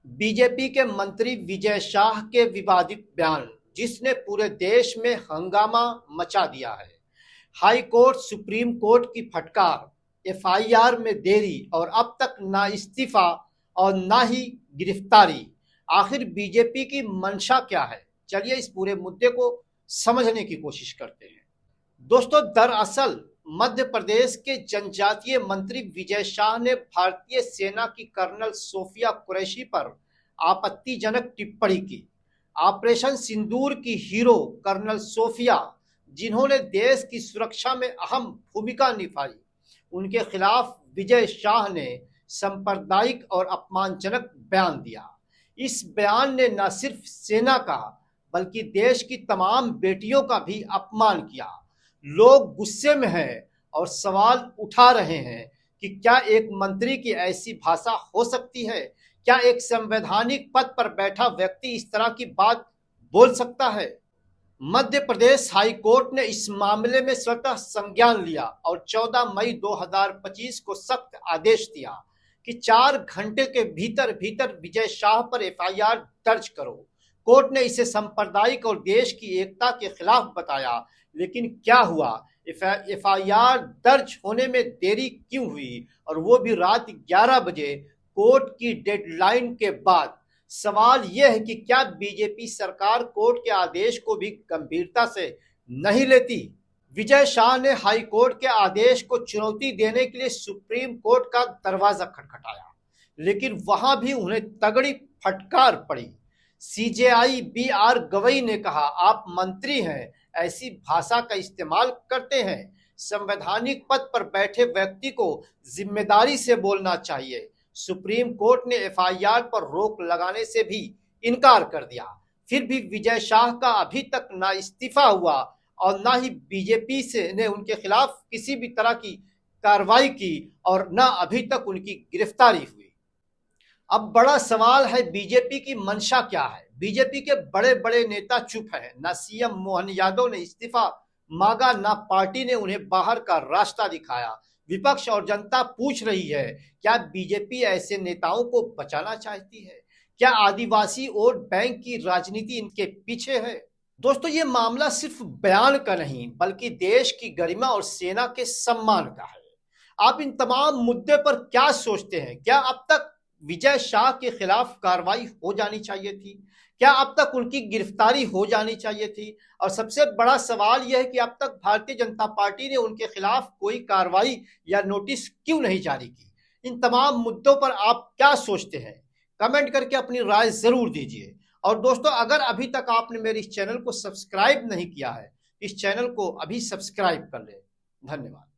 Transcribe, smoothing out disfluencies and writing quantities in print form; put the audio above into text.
BJP के मंत्री विजय शाह के विवादित बयान जिसने पूरे देश में हंगामा मचा दिया है। हाई कोर्ट सुप्रीम कोर्ट की फटकार, एफआईआर में देरी और अब तक ना इस्तीफा और ना ही गिरफ्तारी। आखिर बीजेपी की मंशा क्या है? चलिए इस पूरे मुद्दे को समझने की कोशिश करते हैं। दोस्तों, दरअसल मध्य प्रदेश के जनजातीय मंत्री विजय शाह ने भारतीय सेना की कर्नल सोफिया कुरैशी पर आपत्तिजनक टिप्पणी की। ऑपरेशन सिंदूर की हीरो कर्नल सोफिया, जिन्होंने देश की सुरक्षा में अहम भूमिका निभाई, उनके खिलाफ विजय शाह ने सांप्रदायिक और अपमानजनक बयान दिया। इस बयान ने न सिर्फ सेना का बल्कि देश की तमाम बेटियों का भी अपमान किया। लोग गुस्से में हैं और सवाल उठा रहे हैं कि क्या एक मंत्री की ऐसी भाषा हो सकती है? क्या एक संवैधानिक पद पर बैठा व्यक्ति इस तरह की बात बोल सकता है? मध्य प्रदेश हाई कोर्ट ने इस मामले में स्वतः संज्ञान लिया और 14 मई 2025 को सख्त आदेश दिया कि 4 घंटे के भीतर भीतर विजय शाह पर एफआईआर दर्ज करो। कोर्ट ने इसे सांप्रदायिक और देश की एकता के खिलाफ बताया, लेकिन क्या हुआ? एफआईआर दर्ज होने में देरी क्यों हुई, और वो भी रात 11 बजे कोर्ट की डेडलाइन के बाद? सवाल यह है कि क्या बीजेपी सरकार कोर्ट के आदेश को भी गंभीरता से नहीं लेती? विजय शाह ने हाई कोर्ट के आदेश को चुनौती देने के लिए सुप्रीम कोर्ट का दरवाजा खटखटाया, लेकिन वहां भी उन्हें तगड़ी फटकार पड़ी। CJI B R. गवई ने कहा, आप मंत्री हैं, ऐसी भाषा का इस्तेमाल करते हैं। संवैधानिक पद पर बैठे व्यक्ति को जिम्मेदारी से बोलना चाहिए। सुप्रीम कोर्ट ने एफआईआर पर रोक लगाने से भी इनकार कर दिया। फिर भी विजय शाह का अभी तक ना इस्तीफा हुआ और ना ही बीजेपी से ने उनके खिलाफ किसी भी तरह की कार्रवाई की और ना अभी तक उनकी गिरफ्तारी हुई। अब बड़ा सवाल है, बीजेपी की मंशा क्या है? बीजेपी के बड़े बड़े नेता चुप हैं। ना सीएम मोहन यादव ने इस्तीफा मांगा, ना पार्टी ने उन्हें बाहर का रास्ता दिखाया। विपक्ष और जनता पूछ रही है, क्या बीजेपी ऐसे नेताओं को बचाना चाहती है? क्या आदिवासी वोट बैंक की राजनीति इनके पीछे है? दोस्तों, ये मामला सिर्फ बयान का नहीं बल्कि देश की गरिमा और सेना के सम्मान का है। आप इन तमाम मुद्दे पर क्या सोचते हैं? क्या अब तक विजय शाह के खिलाफ कार्रवाई हो जानी चाहिए थी? क्या अब तक उनकी गिरफ्तारी हो जानी चाहिए थी? और सबसे बड़ा सवाल यह है कि अब तक भारतीय जनता पार्टी ने उनके खिलाफ कोई कार्रवाई या नोटिस क्यों नहीं जारी की? इन तमाम मुद्दों पर आप क्या सोचते हैं? कमेंट करके अपनी राय जरूर दीजिए। और दोस्तों, अगर अभी तक आपने मेरे इस चैनल को सब्सक्राइब नहीं किया है, इस चैनल को अभी सब्सक्राइब कर ले। धन्यवाद।